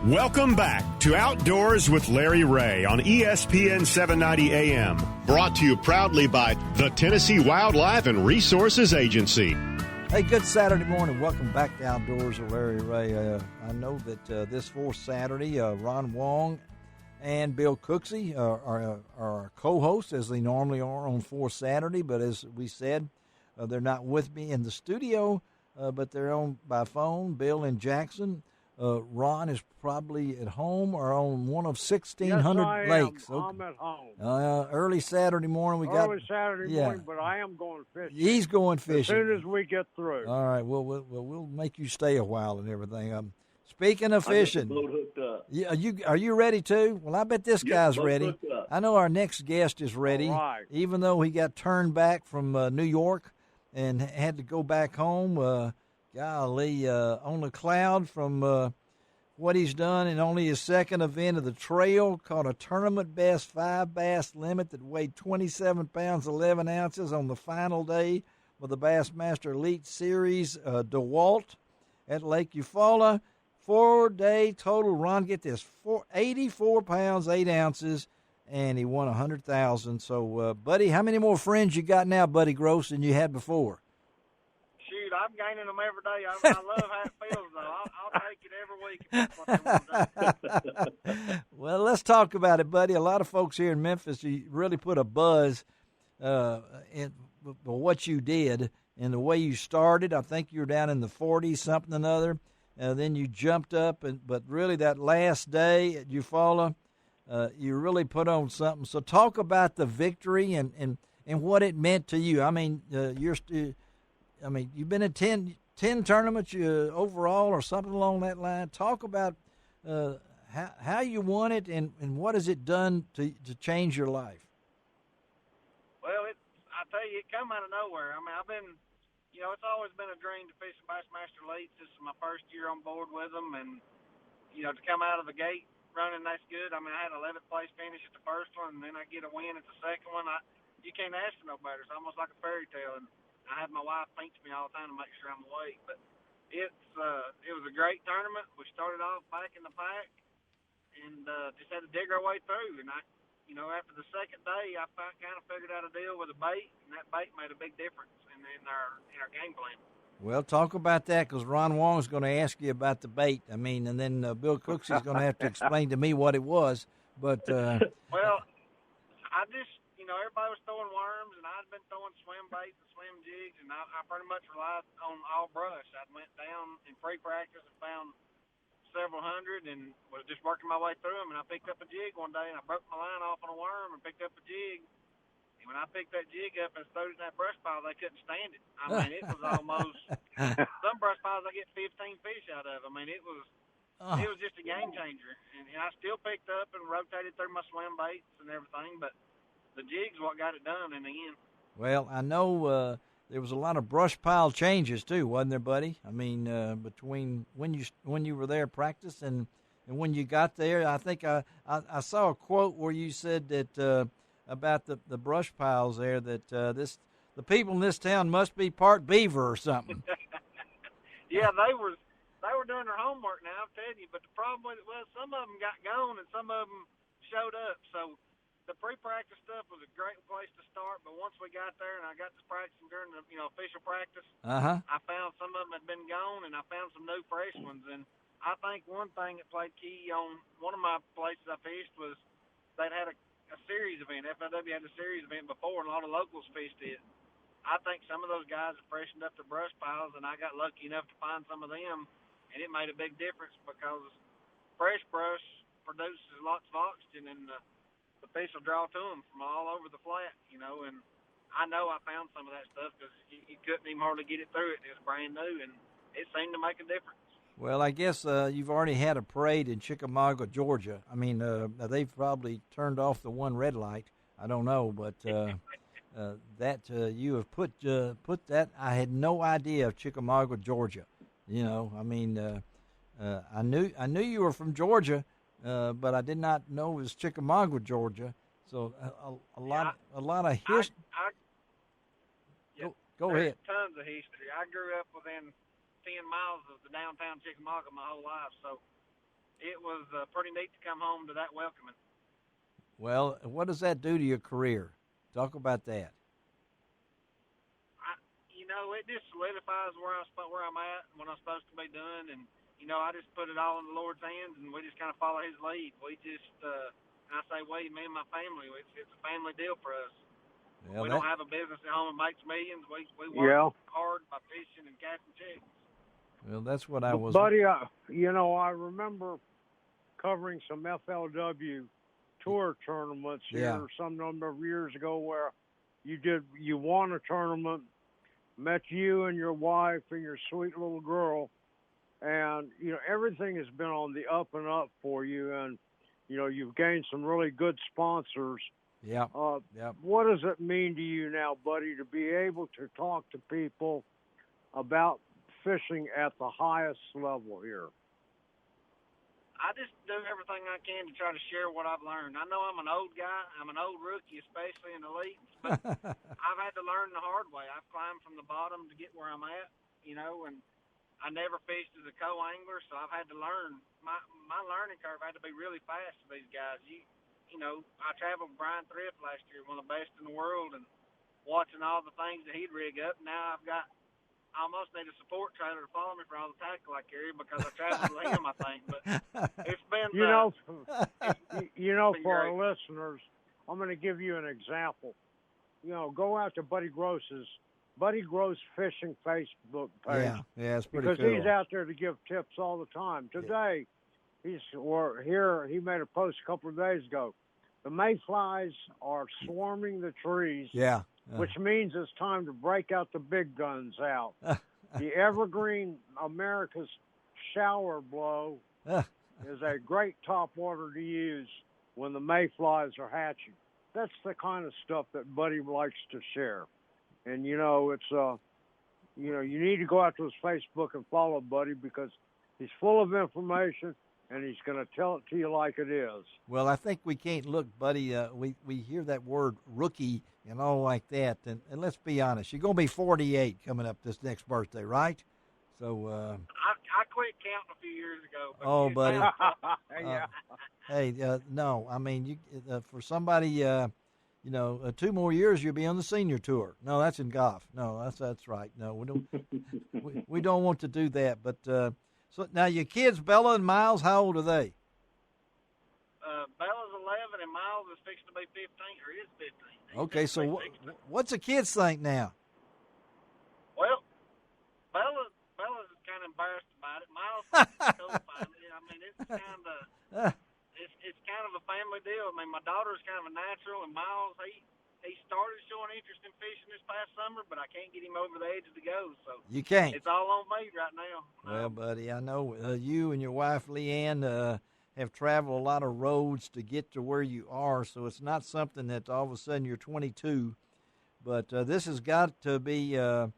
Welcome back to Outdoors with Larry Ray on ESPN 790 AM. Brought to you proudly by the Tennessee Wildlife and Resources Agency. Hey, good Saturday morning. Welcome back to Outdoors with Larry Ray. I know that this fourth Saturday, Ron Wong and Bill Cooksey are our co-hosts, as they normally are on fourth Saturday. But as we said, they're not with me in the studio, but they're on by phone. Bill in Jackson. Ron is probably at home or on one of 1,600 lakes. Okay. I'm at home. Early Saturday morning. Early Saturday morning, but I am going fishing. He's going fishing. As soon as we get through. All right. Well, we'll make you stay a while and everything. Speaking of fishing, are you ready too? Well, I bet this guy's ready. I know our next guest is ready, even though he got turned back from New York and had to go back home. Golly, on the cloud from what he's done in only his second event of the trail, caught a tournament best 5 bass limit that weighed 27 pounds 11 ounces on the final day of the Bassmaster Elite Series DeWalt at Lake Eufaula. 4-day total. Ron, get this, 84 pounds 8 ounces, and he won $100,000. So, buddy, how many more friends you got now, Buddy Gross, than you had before? I'm gaining them every day. I love how it feels, though. I'll take it every week. If that's what they want to do. Well, let's talk about it, buddy. A lot of folks here in Memphis, you really put a buzz in what you did and the way you started. I think you were down in the 40s, something or another. Then you jumped up, but really that last day at Eufaula, you really put on something. So talk about the victory and what it meant to you. I mean, you've been in 10 tournaments overall or something along that line. Talk about how you won it and what has it done to change your life? Well, I tell you, it come out of nowhere. I mean, I've been, it's always been a dream to fish the Bassmaster Elites. This is my first year on board with them, and, to come out of the gate running, that's good. I mean, I had 11th place finish at the first one, and then I get a win at the second one. You can't ask for no better. It's almost like a fairy tale, and I had my wife pinch me all the time to make sure I'm awake. But it was a great tournament. We started off back in the pack and just had to dig our way through. And after the second day, I kind of figured out a deal with a bait, and that bait made a big difference in our game plan. Well, talk about that, because Ron Wong is going to ask you about the bait. I mean, and then Bill Cooksey is going to have to explain to me what it was. But well, I just. Everybody was throwing worms, and I'd been throwing swim baits and swim jigs, and I pretty much relied on all brush. I went down in pre-practice and found several hundred and was just working my way through them, and I picked up a jig one day, and I broke my line off on a worm and picked up a jig. And when I picked that jig up and threw it in that brush pile, they couldn't stand it. I mean, it was almost – some brush piles I get 15 fish out of. I mean, it was just a game changer. And I still picked up and rotated through my swim baits and everything, but – the jig's what got it done in the end. Well, I know there was a lot of brush pile changes too, wasn't there, buddy? I mean, between when you were there practice and when you got there, I think I saw a quote where you said that about the brush piles there that the people in this town must be part beaver or something. Yeah, they were doing their homework now, I'm telling you. But the problem with it was some of them got gone and some of them showed up. So the pre-practice stuff was a great place to start, but once we got there and I got to practicing during the official practice, I found some of them had been gone, and I found some new fresh ones. And I think one thing that played key on one of my places I fished was they'd had a series event. FLW had a series event before, and a lot of locals fished it. I think some of those guys have freshened up the brush piles, and I got lucky enough to find some of them, and it made a big difference because fresh brush produces lots of oxygen, and the fish will draw to them from all over the flat, and I know I found some of that stuff because you couldn't even hardly get it through it. It was brand new, and it seemed to make a difference. Well, I guess you've already had a parade in Chickamauga, Georgia. I mean, they've probably turned off the one red light. I don't know, but that you have put that. I had no idea of Chickamauga, Georgia. I mean, I knew you were from Georgia. But I did not know it was Chickamauga, Georgia. So a lot of history. Go ahead. Tons of history. I grew up within 10 miles of the downtown Chickamauga my whole life. So it was pretty neat to come home to that welcoming. Well, what does that do to your career? Talk about that. It just solidifies where I'm at and what I'm supposed to be doing, and I just put it all in the Lord's hands, and we just kind of follow His lead. We just, and I say we, me and my family, it's a family deal for us. Well, we don't have a business at home that makes millions. We work hard by fishing and cashing checks. Well, that's what I was. Buddy, I remember covering some FLW tour tournaments here some number of years ago where you won a tournament, met you and your wife and your sweet little girl, and everything has been on the up and up for you, and you've gained some really good sponsors. What does it mean to you now, buddy, to be able to talk to people about fishing at the highest level here? I just do everything I can to try to share what I've learned. I know I'm an old guy. I'm an old rookie, especially in the elites, but I've had to learn the hard way. I've climbed from the bottom to get where I'm at, and I never fished as a co-angler, so I've had to learn. My learning curve had to be really fast for these guys. I traveled with Brian Thrift last year, one of the best in the world, and watching all the things that he'd rig up. Now I almost need a support trailer to follow me for all the tackle I carry because I traveled with him, I think. But it's been for our listeners, I'm going to give you an example. Go out to Buddy Gross Fishing Facebook page. Yeah, it's pretty because cool. He's out there to give tips all the time. Today, he made a post a couple of days ago. The mayflies are swarming the trees. Yeah. Which means it's time to break out the big guns out. The Evergreen America's shower blow is a great top water to use when the mayflies are hatching. That's the kind of stuff that Buddy likes to share. And, it's, you need to go out to his Facebook and follow Buddy because he's full of information and he's going to tell it to you like it is. Well, I think we can't look, Buddy. We hear that word rookie and all like that. And let's be honest, you're going to be 48 coming up this next birthday, right? So I quit counting a few years ago. Buddy. Yeah. Hey, no, I mean, you for somebody, 2 more years you'll be on the senior tour. No, that's in golf. No, that's right. No, we don't. we don't want to do that. But so now your kids, Bella and Miles, how old are they? Bella's 11 and Miles is fixing to be 15 or is 15. Okay, so what's the kids think now? Well, Bella's kind of embarrassed about it. Miles is cool about it. I mean, it's kind of a family deal. I mean, my daughter's kind of a natural, and Miles, he started showing interest in fishing this past summer, but I can't get him over the edge to go. So you can't. It's all on me right now. Well, buddy, I know you and your wife Leanne have traveled a lot of roads to get to where you are, so it's not something that all of a sudden you're 22. But this has got to be to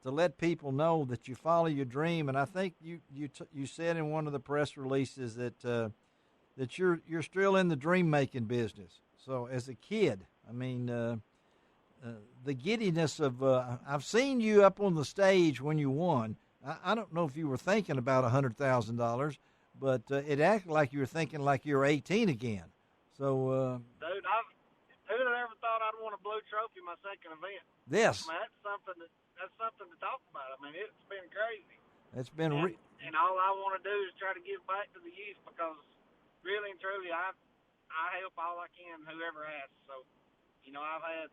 let people know that you follow your dream. And I think you said in one of the press releases that you're still in the dream making business. So as a kid, I mean, the giddiness of I've seen you up on the stage when you won. I don't know if you were thinking about $100,000. But it acted like you were thinking like you were 18 again. So, dude, who would have ever thought I'd won a blue trophy my second event? Yes. I mean, that's something to talk about. I mean, it's been crazy. It's been and all I want to do is try to give back to the youth because really and truly I help all I can whoever asks. So, I've had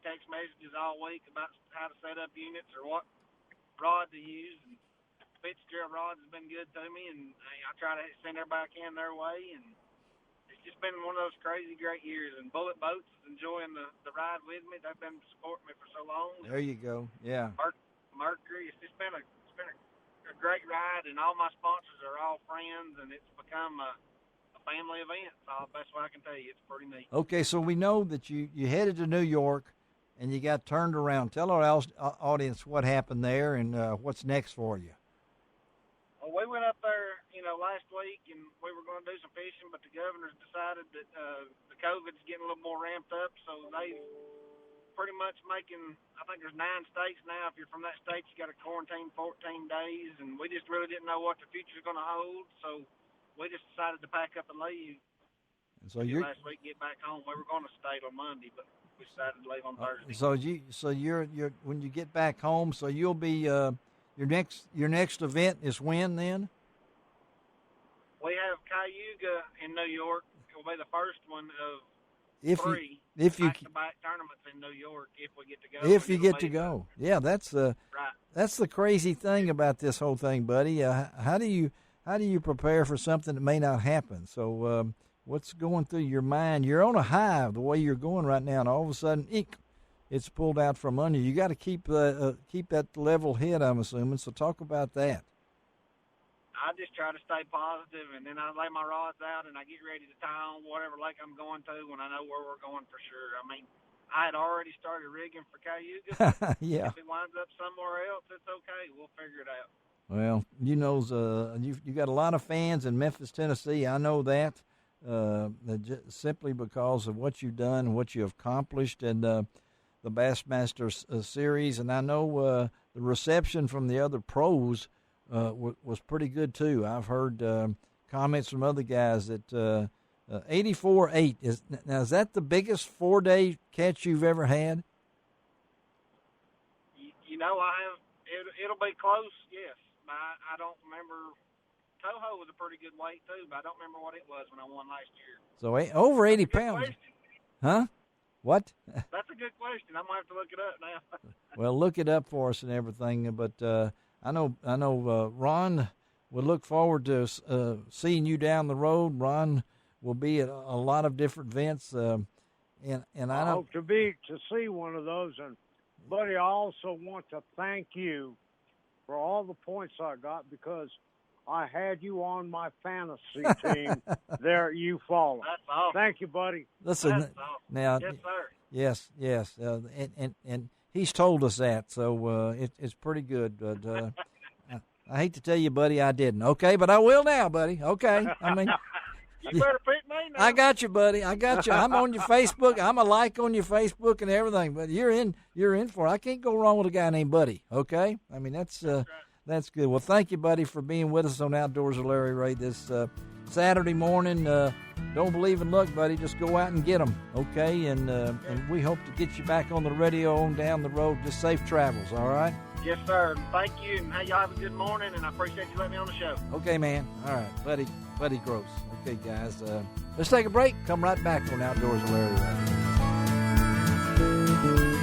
text messages all week about how to set up units or what rod to use, and Fitzgerald rods has been good to me, and I try to send everybody I can their way, and it's just been one of those crazy great years. And Bullet Boats is enjoying the ride with me. They've been supporting me for so long. There you go. Yeah. Mercury. It's just been a great ride, and all my sponsors are all friends, and it's become a family event. So that's what I can tell you. It's pretty neat. Okay, so we know that you headed to New York, and you got turned around. Tell our audience what happened there and what's next for you. We went up there, last week, and we were going to do some fishing, but the governor's decided that the COVID's getting a little more ramped up, so they've pretty much making, I think there's 9 states now. If you're from that state, you got to quarantine 14 days. And we just really didn't know what the future's going to hold. So we just decided to pack up and leave. And so last week, get back home. We were going to stay till Monday, but we decided to leave on Thursday. So you're when you get back home, so you'll be your next event is when then? We have Cayuga in New York. It will be the first one of three back-to-back tournaments in New York if we get to go. If you get to go, yeah, that's the crazy thing about this whole thing, buddy. How do you prepare for something that may not happen? So. What's going through your mind? You're on a high the way you're going right now, and all of a sudden, it's pulled out from under you. You got to keep that level head, I'm assuming. So talk about that. I just try to stay positive, and then I lay my rods out, and I get ready to tie on whatever lake I'm going to when I know where we're going for sure. I mean, I had already started rigging for Cayuga. Yeah. If it winds up somewhere else, it's okay. We'll figure it out. Well, you got a lot of fans in Memphis, Tennessee. I know that. Simply because of what you've done, what you have accomplished in the Bassmaster Series, and I know the reception from the other pros was pretty good too. I've heard comments from other guys that 84.8 is that the biggest 4-day catch you've ever had? I have. It'll be close, yes. I don't remember. Toho was a pretty good weight, too, but I don't remember what it was when I won last year. So over 80 pounds. Question. Huh? What? That's a good question. I'm going to have to look it up now. Well, look it up for us and everything. But I know Ron will look forward to seeing you down the road. Ron will be at a lot of different events. And I hope to see one of those. And, buddy, I also want to thank you for all the points I got because I had you on my fantasy team there at Eufaula. That's awesome. Thank you, buddy. Listen, awesome. Now, yes, sir. Yes. And he's told us that, so it's pretty good. But I hate to tell you, buddy, I didn't. Okay, but I will now, buddy. Okay, I mean, you better pick me now. I got you, buddy. I got you. I'm on your Facebook. I'm a like on your Facebook and everything. But you're in for it. I can't go wrong with a guy named Buddy. Okay, I mean that's right. That's good. Well, thank you, buddy, for being with us on Outdoors with Larry Ray this Saturday morning. Don't believe in luck, buddy. Just go out and get them, okay? And we hope to get you back on the radio on down the road. Just safe travels, all right? Yes, sir. Thank you, and hey, y'all have a good morning, and I appreciate you letting me on the show. Okay, man. All right, Buddy Gross. Okay, guys. Let's take a break. Come right back on Outdoors with Larry Ray.